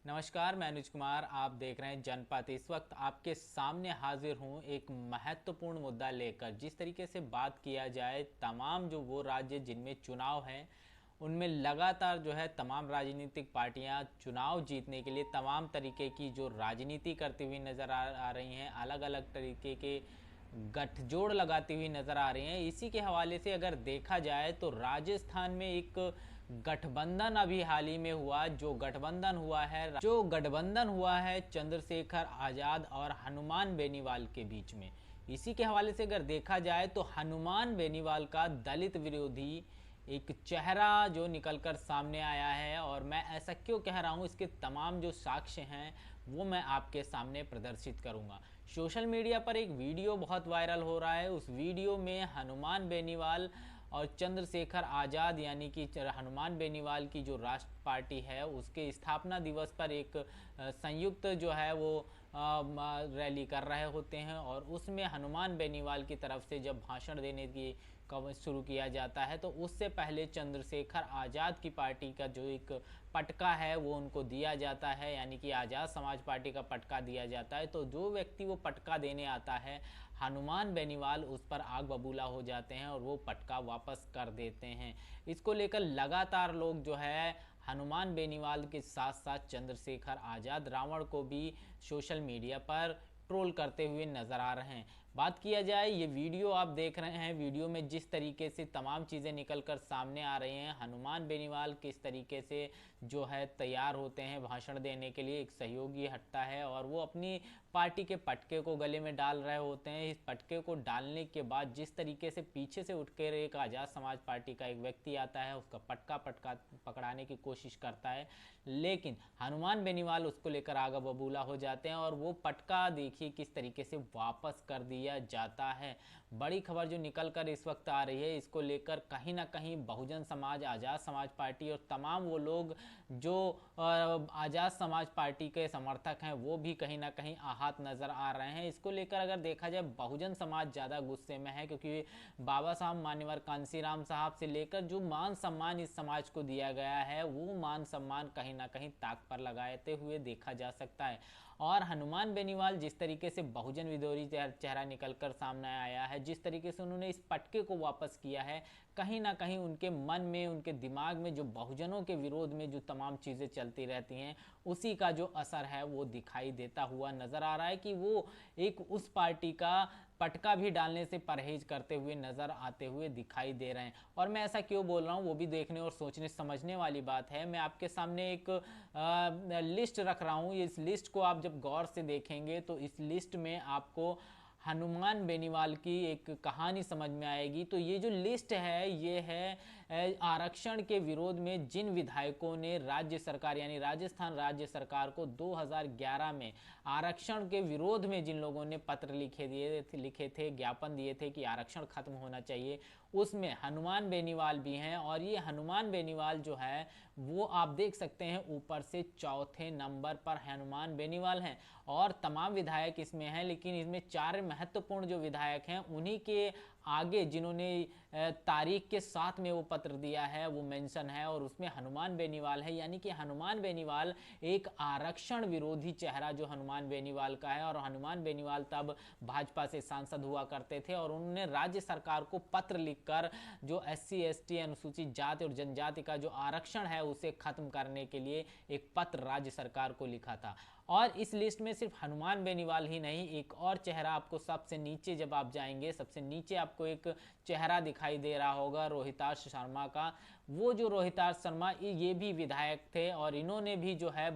नमस्कार, मैं अनुज कुमार। आप देख रहे हैं जनपद। इस वक्त आपके सामने हाजिर हूं एक महत्वपूर्ण मुद्दा लेकर। जिस तरीके से बात किया जाए, तमाम जो वो राज्य जिनमें चुनाव हैं उनमें लगातार जो है तमाम राजनीतिक पार्टियां चुनाव जीतने के लिए तमाम तरीके की जो राजनीति करती हुई नज़र आ रही हैं, अलग अलग तरीके के गठजोड़ लगाती हुई नज़र आ रही हैं। इसी के हवाले से अगर देखा जाए तो राजस्थान में एक गठबंधन अभी हाल ही में हुआ। जो गठबंधन हुआ है चंद्रशेखर आज़ाद और हनुमान बेनीवाल के बीच में। इसी के हवाले से अगर देखा जाए तो हनुमान बेनीवाल का दलित विरोधी एक चेहरा जो निकलकर सामने आया है, और मैं ऐसा क्यों कह रहा हूँ इसके तमाम जो साक्ष्य हैं वो मैं आपके सामने प्रदर्शित करूँगा। सोशल मीडिया पर एक वीडियो बहुत वायरल हो रहा है। उस वीडियो में हनुमान बेनीवाल और चंद्रशेखर आज़ाद यानी कि हनुमान बेनीवाल की जो राष्ट्र पार्टी है उसके स्थापना दिवस पर एक संयुक्त जो है वो रैली कर रहे होते हैं, और उसमें हनुमान बेनीवाल की तरफ से जब भाषण देने की शुरू किया जाता है तो उससे पहले चंद्रशेखर आज़ाद की पार्टी का जो एक पटका है वो उनको दिया जाता है, यानी कि आज़ाद समाज पार्टी का पटका दिया जाता है। तो जो व्यक्ति वो पटका देने आता है, हनुमान बेनीवाल उस पर आग बबूला हो जाते हैं और वो पटका वापस कर देते हैं। इसको लेकर लगातार लोग जो है हनुमान बेनीवाल के साथ साथ चंद्रशेखर आज़ाद रावण को भी सोशल मीडिया पर ट्रोल करते हुए नज़र आ रहे हैं। बात किया जाए, ये वीडियो आप देख रहे हैं, वीडियो में जिस तरीके से तमाम चीज़ें निकलकर सामने आ रही हैं, हनुमान बेनीवाल किस तरीके से जो है तैयार होते हैं भाषण देने के लिए, एक सहयोगी हटता है और वो अपनी पार्टी के पटके को गले में डाल रहे होते हैं। इस पटके को डालने के बाद जिस तरीके से पीछे से उठकर एक आज़ाद समाज पार्टी का एक व्यक्ति आता है, उसका पटका पकड़ाने की कोशिश करता है, लेकिन हनुमान बेनीवाल उसको लेकर आगा बबूला हो जाते हैं और वो पटका देखिए किस तरीके से वापस कर दिया जाता है। बड़ी खबर जो निकल कर इस वक्त आ रही है, इसको लेकर कहीं ना कहीं बहुजन समाज, आज़ाद समाज पार्टी और तमाम वो लोग जो आज़ाद समाज पार्टी के समर्थक हैं वो भी कहीं ना कहीं आहत नज़र आ रहे हैं। इसको लेकर अगर देखा जाए, बहुजन समाज ज़्यादा गुस्से में है, क्योंकि बाबा साहब मान्यवर कांसीराम साहब से लेकर जो मान सम्मान इस समाज को दिया गया है वो मान सम्मान कहीं ना कहीं ताक पर लगाते हुए देखा जा सकता है। और हनुमान बेनीवाल जिस तरीके से बहुजन विरोधी चेहरा निकलकर सामने आया है, जिस तरीके से उन्होंने इस पटके को वापस किया है, कहीं ना कहीं उनके मन में, उनके दिमाग में जो बहुजनों के विरोध में जो तमाम चीज़ें चलती रहती हैं उसी का जो असर है वो दिखाई देता हुआ नज़र आ रहा है कि वो एक उस पार्टी का पटका भी डालने से परहेज करते हुए नज़र आते हुए दिखाई दे रहे हैं। और मैं ऐसा क्यों बोल रहा हूँ वो भी देखने और सोचने समझने वाली बात है। मैं आपके सामने एक लिस्ट रख रहा हूँ। इस लिस्ट को आप जब गौर से देखेंगे तो इस लिस्ट में आपको हनुमान बेनीवाल की एक कहानी समझ में आएगी। तो ये जो लिस्ट है ये है आरक्षण के विरोध में जिन विधायकों ने राज्य सरकार यानी राजस्थान राज्य सरकार को 2011 में आरक्षण के विरोध में जिन लोगों ने पत्र लिखे थे, ज्ञापन दिए थे कि आरक्षण खत्म होना चाहिए, उसमें हनुमान बेनीवाल भी हैं। और ये हनुमान बेनीवाल जो है वो आप देख सकते हैं ऊपर से चौथे नंबर पर हनुमान बेनीवाल हैं, और तमाम विधायक इसमें हैं, लेकिन इसमें 4 महत्वपूर्ण जो विधायक हैं उन्हीं के आगे जिन्होंने तारीख के साथ में वो पत्र दिया है वो मेंशन है, और उसमें हनुमान बेनीवाल है। यानी कि हनुमान बेनीवाल एक आरक्षण विरोधी चेहरा जो हनुमान बेनीवाल का है, और हनुमान बेनीवाल तब भाजपा से सांसद हुआ करते थे और उन्होंने राज्य सरकार को पत्र लिखकर जो SC ST अनुसूचित जाति और जनजाति का जो आरक्षण है उसे खत्म करने के लिए एक पत्र राज्य सरकार को लिखा था। और इस लिस्ट में सिर्फ हनुमान बेनीवाल ही नहीं, एक और चेहरा आपको सबसे नीचे जब आप जाएंगे, सबसे नीचे आपको एक चेहरा दिखाई दे रहा होगा रोहिताश शर्मा का। वो जो रोहिताश शर्मा ये भी विधायक थे और इन्होंने भी जो है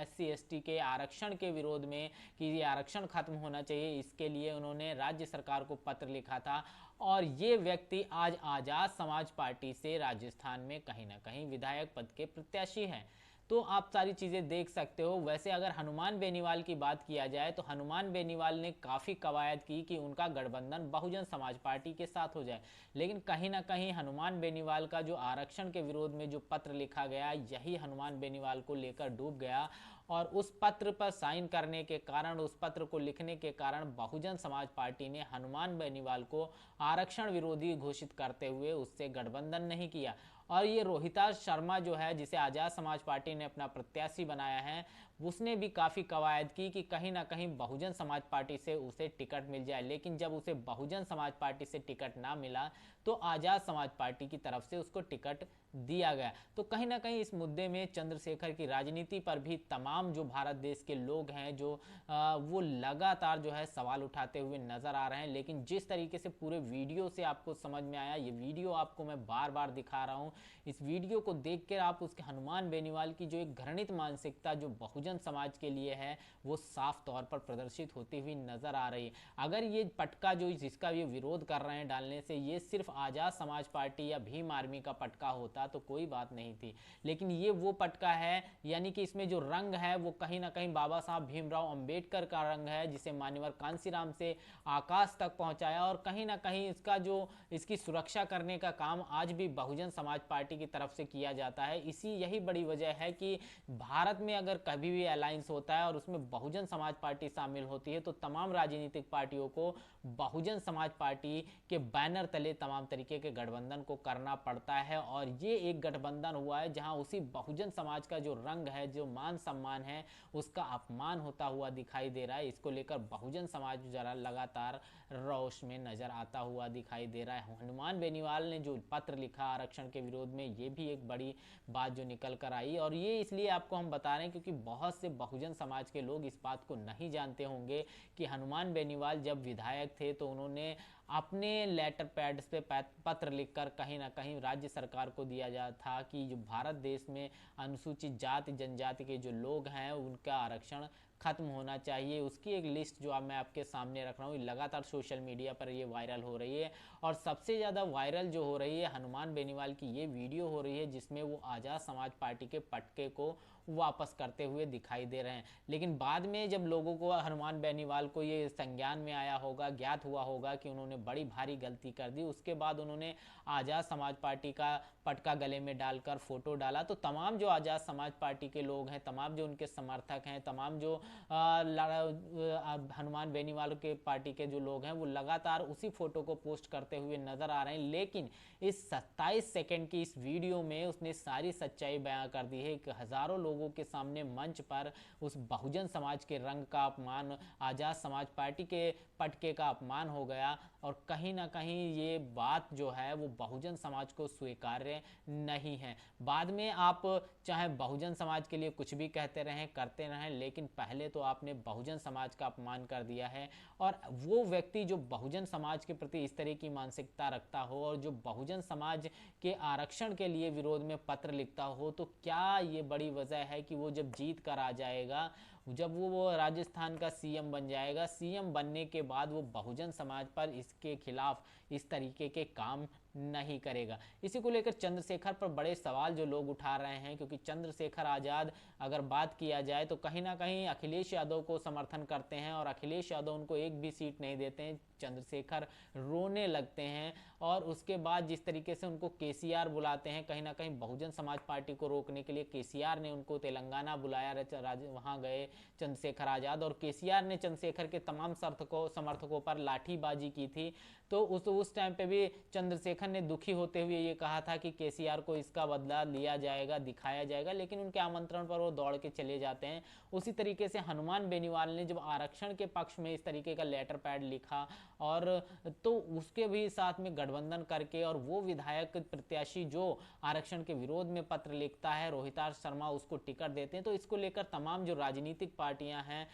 SC ST के आरक्षण के विरोध में कि ये आरक्षण खत्म होना चाहिए, इसके लिए उन्होंने राज्य सरकार को पत्र लिखा था। और ये व्यक्ति आज आज़ाद समाज पार्टी से राजस्थान में कहीं ना कहीं विधायक पद के प्रत्याशी हैं। तो आप सारी चीज़ें देख सकते हो। वैसे अगर हनुमान बेनीवाल की बात किया जाए तो हनुमान बेनीवाल ने काफ़ी कवायद की कि उनका गठबंधन बहुजन समाज पार्टी के साथ हो जाए, लेकिन कहीं ना कहीं हनुमान बेनीवाल का जो आरक्षण के विरोध में जो पत्र लिखा गया यही हनुमान बेनीवाल को लेकर डूब गया, और उस पत्र पर साइन करने के कारण, उस पत्र को लिखने के कारण बहुजन समाज पार्टी ने हनुमान बेनीवाल को आरक्षण विरोधी घोषित करते हुए उससे गठबंधन नहीं किया। और ये रोहिता शर्मा जो है, जिसे आज़ाद समाज पार्टी ने अपना प्रत्याशी बनाया है, उसने भी काफ़ी कवायद की कि कहीं ना कहीं बहुजन समाज पार्टी से उसे टिकट मिल जाए। लेकिन जब उसे बहुजन समाज पार्टी से टिकट ना मिला तो आज़ाद समाज पार्टी की तरफ से उसको टिकट दिया गया। तो कहीं ना कहीं इस मुद्दे में चंद्रशेखर की राजनीति पर भी तमाम जो भारत देश के लोग हैं जो वो लगातार जो है सवाल उठाते हुए नजर आ रहे हैं। लेकिन जिस तरीके से पूरे वीडियो से आपको समझ में आया, ये वीडियो आपको मैं बार बार दिखा रहा हूँ, इस वीडियो को देख कर आप उसके हनुमान बेनीवाल की जो एक घृणित मानसिकता जो बहुजन समाज के लिए है वो साफ तौर पर प्रदर्शित होती हुई नजर आ रही है। अगर ये पटका जो जिसका ये विरोध कर रहे हैं डालने से ये सिर्फ आज़ाद समाज पार्टी या भीम आर्मी का पटका होता तो कोई बात नहीं थी, लेकिन ये वो पटका है, यानी कि इसमें जो रंग है वो कहीं ना कहीं बाबा साहब भीमराव अंबेडकर का रंग है, जिसे मान्यवर कांसीराम से आकाश तक पहुंचाया। और कहीं ना कहीं इसका जो इसकी सुरक्षा करने का काम आज भी बहुजन समाज पार्टी की तरफ से किया जाता है। यही बड़ी वजह है कि भारत में अगर कभी भी अलायंस होता है और उसमें बहुजन समाज पार्टी शामिल होती है तो तमाम राजनीतिक पार्टियों को बहुजन समाज पार्टी के बैनर तले तमाम तरीके के गठबंधन को करना पड़ता है। और ये एक गठबंधन हुआ है जहां उसी बहुजन समाज का जो रंग है, जो मान सम्मान है, उसका अपमान होता हुआ दिखाई दे रहा है। इसको लेकर बहुजन समाज जरा लगातार रौश में नजर आता हुआ दिखाई दे रहा है। हनुमान बेनीवाल ने जो पत्र लिखा आरक्षण के विरोध में, ये भी एक बड़ी बात जो निकल कर आई। और ये इसलिए आपको हम बता रहे हैं क्योंकि बहुत से बहुजन समाज के लोग इस बात को नहीं जानते होंगे कि हनुमान बेनीवाल जब विधायक थे तो उन्होंने अपने लेटर पैड्स पे पत्र लिखकर कहीं ना कहीं राज्य सरकार को दिया जाता था कि जो भारत देश में अनुसूचित जाति जनजाति के जो लोग हैं उनका आरक्षण खत्म होना चाहिए। उसकी एक लिस्ट जो अब मैं आपके सामने रख रहा हूँ, लगातार सोशल मीडिया पर ये वायरल हो रही है। और सबसे ज़्यादा वायरल जो हो रही है हनुमान बेनीवाल की ये वीडियो हो रही है जिसमें वो आज़ाद समाज पार्टी के पटके को वापस करते हुए दिखाई दे रहे हैं। लेकिन बाद में जब लोगों को हनुमान बेनीवाल को ये संज्ञान में आया होगा, ज्ञात हुआ होगा कि उन्होंने बड़ी भारी गलती कर दी, उसके बाद उन्होंने आज़ाद समाज पार्टी का पटका गले में डालकर फोटो डाला। तो तमाम जो आज़ाद समाज पार्टी के लोग हैं, तमाम जो उनके समर्थक हैं, तमाम जो हनुमान बेनीवाल के पार्टी के जो लोग हैं वो लगातार उसी फोटो को पोस्ट करते हुए नजर आ रहे हैं। लेकिन इस 27 सेकंड की इस वीडियो में उसने सारी सच्चाई बयां कर दी है कि हजारों लोगों के सामने मंच पर उस बहुजन समाज के रंग का अपमान, आज़ाद समाज पार्टी के पटके का अपमान हो गया। और कहीं ना कहीं ये बात जो है वो बहुजन समाज को स्वीकार्य नहीं है। बाद में आप चाहे बहुजन समाज के लिए कुछ भी कहते रहें, करते रहें, लेकिन पहले तो आपने बहुजन समाज का अपमान कर दिया है। और वो व्यक्ति जो बहुजन समाज के प्रति इस तरह की मानसिकता रखता हो और जो बहुजन समाज के आरक्षण के लिए विरोध में पत्र लिखता हो, तो क्या ये बड़ी वजह है कि वो जब जीत कर आ जाएगा, जब वो राजस्थान का सीएम बन जाएगा, सीएम बनने के बाद वो बहुजन समाज पर इसके खिलाफ इस तरीके के काम नहीं करेगा। इसी को लेकर चंद्रशेखर पर बड़े सवाल जो लोग उठा रहे हैं, क्योंकि चंद्रशेखर आज़ाद अगर बात किया जाए तो कहीं ना कहीं अखिलेश यादव को समर्थन करते हैं और अखिलेश यादव उनको एक भी सीट नहीं देते हैं। चंद्रशेखर रोने लगते हैं और उसके बाद जिस तरीके से उनको केसीआर बुलाते हैं, कहीं ना कहीं बहुजन समाज पार्टी को रोकने के लिए केसीआर ने उनको तेलंगाना बुलाया, वहाँ गए चंद्रशेखर आज़ाद, और केसीआर ने चंद्रशेखर के तमाम समर्थकों पर लाठीबाजी की थी। तो उस टाइम पे भी चंद्रशेखर ने दुखी होते हुए ये कहा था कि केसीआर को इसका बदला लिया जाएगा, दिखाया जाएगा, लेकिन उनके आमंत्रण पर वो दौड़ के चले जाते हैं। उसी तरीके से हनुमान बेनीवाल ने जब आरक्षण के पक्ष में इस तरीके का लेटर पैड लिखा और तो उसके भी साथ में गठबंधन करके, और वो विधायक प्रत्याशी जो आरक्षण के विरोध में पत्र लिखता है रोहिता शर्मा, उसको टिकट देते हैं। तो इसको लेकर तमाम जो राजनीतिक पार्टियां हैं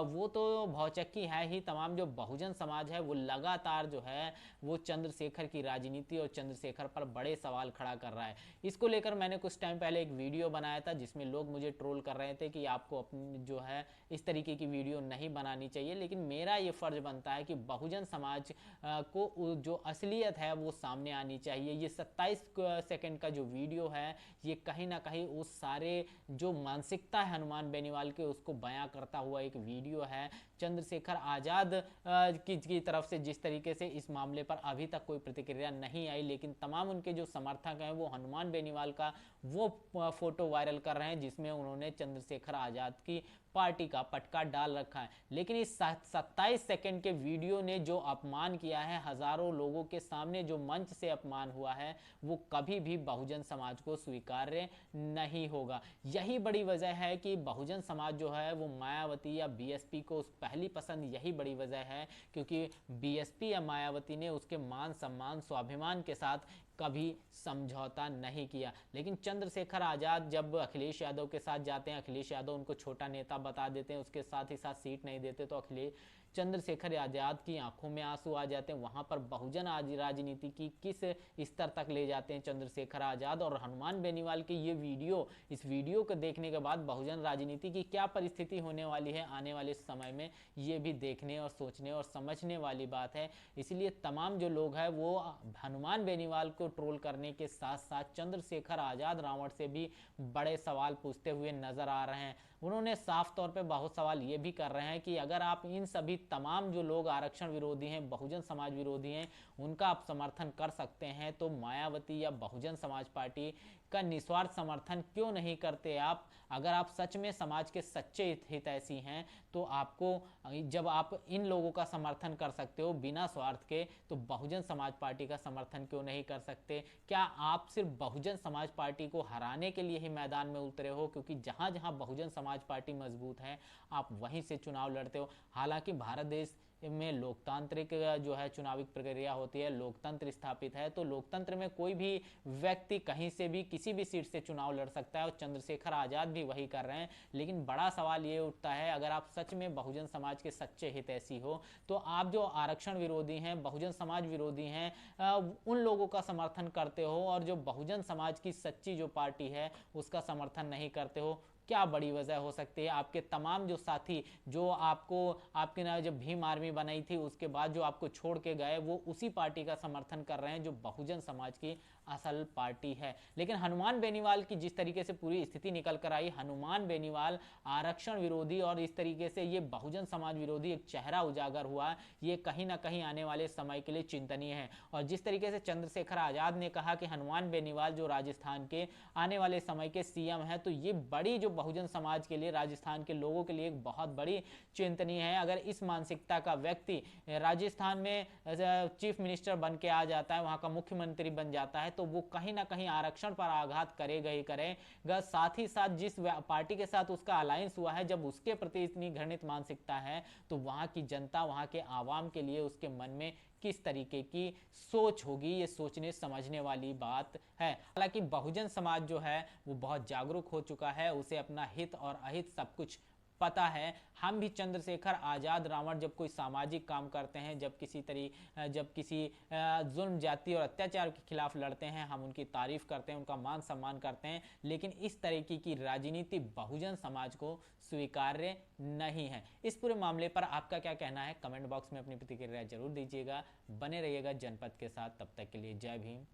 वो तो भौचक्की है ही। तमाम जो बहुजन समाज है वो लगातार जो है वो चंद्रशेखर की राजनीति और चंद्रशेखर पर बड़े सवाल खड़ा कर रहा है। इसको लेकर मैंने कुछ टाइम पहले एक वीडियो बनाया था जिसमें लोग मुझे ट्रोल कर रहे थे कि आपको अपनी जो है इस तरीके की वीडियो नहीं बनानी चाहिए, लेकिन मेरा ये फर्ज बनता है कि बहुजन समाज को जो असलियत है वो सामने आनी चाहिए। ये 27 सेकंड का जो वीडियो है ये कहीं ना कहीं उस सारे जो मानसिकता है हनुमान बेनीवाल के उसको बयां करता हुआ एक वीडियो है। चंद्रशेखर आज़ाद की तरफ से जिस तरीके से इस मामले पर अभी तक कोई प्रतिक्रिया नहीं आई, लेकिन तमाम उनके जो समर्थक हैं वो हनुमान बेनीवाल का वो फोटो वायरल कर रहे हैं जिसमें उन्होंने चंद्रशेखर आज़ाद की पार्टी का पटका डाल रखा है। लेकिन इस 27 सेकंड के वीडियो ने जो अपमान किया है, हजारों लोगों के सामने जो मंच से अपमान हुआ है, वो कभी भी बहुजन समाज को स्वीकार्य नहीं होगा। यही बड़ी वजह है कि बहुजन समाज जो है वो मायावती या बीएसपी को पहली पसंद, यही बड़ी वजह है क्योंकि बीएसपी या मायावती ने उसके मान सम्मान स्वाभिमान के साथ कभी समझौता नहीं किया। लेकिन चंद्रशेखर आज़ाद जब अखिलेश यादव के साथ जाते हैं, अखिलेश यादव उनको छोटा नेता बता देते हैं, उसके साथ ही साथ सीट नहीं देते, तो अखिलेश चंद्रशेखर आज़ाद की आंखों में आंसू आ जाते हैं। वहां पर बहुजन आज राजनीति की किस स्तर तक ले जाते हैं चंद्रशेखर आज़ाद। और हनुमान बेनीवाल की ये वीडियो, इस वीडियो को देखने के बाद बहुजन राजनीति की क्या परिस्थिति होने वाली है आने वाले समय में, ये भी देखने और सोचने और समझने वाली बात है। इसलिए तमाम जो लोग हैं वो हनुमान बेनीवाल को ट्रोल करने के साथ साथ चंद्रशेखर आज़ाद रावण से भी बड़े सवाल पूछते हुए नजर आ रहे हैं। उन्होंने साफ तौर पे बहुत सवाल ये भी कर रहे हैं कि अगर आप इन सभी तमाम जो लोग आरक्षण विरोधी हैं, बहुजन समाज विरोधी हैं, उनका आप समर्थन कर सकते हैं, तो मायावती या बहुजन समाज पार्टी का निस्वार्थ समर्थन क्यों नहीं करते आप? अगर आप सच में समाज के सच्चे हितैषी हैं तो आपको, जब आप इन लोगों का समर्थन कर सकते हो बिना स्वार्थ के, तो बहुजन समाज पार्टी का समर्थन क्यों नहीं कर सकते? क्या आप सिर्फ बहुजन समाज पार्टी को हराने के लिए ही मैदान में उतरे हो? क्योंकि जहां जहां बहुजन समाज पार्टी मजबूत है आप वहीं से चुनाव लड़ते हो। हालांकि भारत देश में लोकतांत्रिक जो है चुनावी प्रक्रिया होती है, लोकतंत्र स्थापित है, तो लोकतंत्र में कोई भी व्यक्ति कहीं से भी किसी भी सीट से चुनाव लड़ सकता है और चंद्रशेखर आज़ाद भी वही कर रहे हैं। लेकिन बड़ा सवाल ये उठता है, अगर आप सच में बहुजन समाज के सच्चे हितैषी हो तो आप जो आरक्षण विरोधी हैं, बहुजन समाज विरोधी हैं, उन लोगों का समर्थन करते हो और जो बहुजन समाज की सच्ची जो पार्टी है उसका समर्थन नहीं करते हो। क्या बड़ी वजह हो सकती है? आपके तमाम जो साथी जो आपको, आपके ना जब भीम आर्मी बनाई थी उसके बाद जो आपको छोड़ के गए, वो उसी पार्टी का समर्थन कर रहे हैं जो बहुजन समाज की असल पार्टी है। लेकिन हनुमान बेनीवाल की जिस तरीके से पूरी स्थिति निकल कर आई, हनुमान बेनीवाल आरक्षण विरोधी और इस तरीके से ये बहुजन समाज विरोधी एक चेहरा उजागर हुआ, ये कहीं ना कहीं आने वाले समय के लिए चिंतनीय है। और जिस तरीके से चंद्रशेखर आज़ाद ने कहा कि हनुमान बेनीवाल जो राजस्थान के आने वाले समय के सीएम है, तो ये बड़ी जो बहुजन समाज के लिए, राजस्थान के लोगों के लिए एक बहुत बड़ी चिंतनीय है। अगर इस मानसिकता का व्यक्ति राजस्थान में चीफ मिनिस्टर बन के आ जाता है, वहां का मुख्यमंत्री बन जाता है, तो वो कहीं ना कहीं आरक्षण पर आघात करेगा ही करेगा। साथ ही साथ जिस पार्टी के साथ उसका अलायंस हुआ है, जब उसके प्रति इतनी घृणित मानसिकता है, तो वहां की जनता, वहां के आवाम के लिए उसके मन में किस तरीके की सोच होगी, ये सोचने समझने वाली बात है। हालांकि बहुजन समाज जो है वो बहुत जागरूक हो चुका है, उसे अपना हित और अहित सब कुछ पता है। हम भी चंद्रशेखर आज़ाद रावण जब कोई सामाजिक काम करते हैं, जब किसी जुल्म, जाति और अत्याचार के खिलाफ लड़ते हैं, हम उनकी तारीफ करते हैं, उनका मान सम्मान करते हैं। लेकिन इस तरीके की राजनीति बहुजन समाज को स्वीकार्य नहीं है। इस पूरे मामले पर आपका क्या कहना है? कमेंट बॉक्स में अपनी प्रतिक्रिया जरूर दीजिएगा। बने रहिएगा जनपद के साथ। तब तक के लिए जय भीम,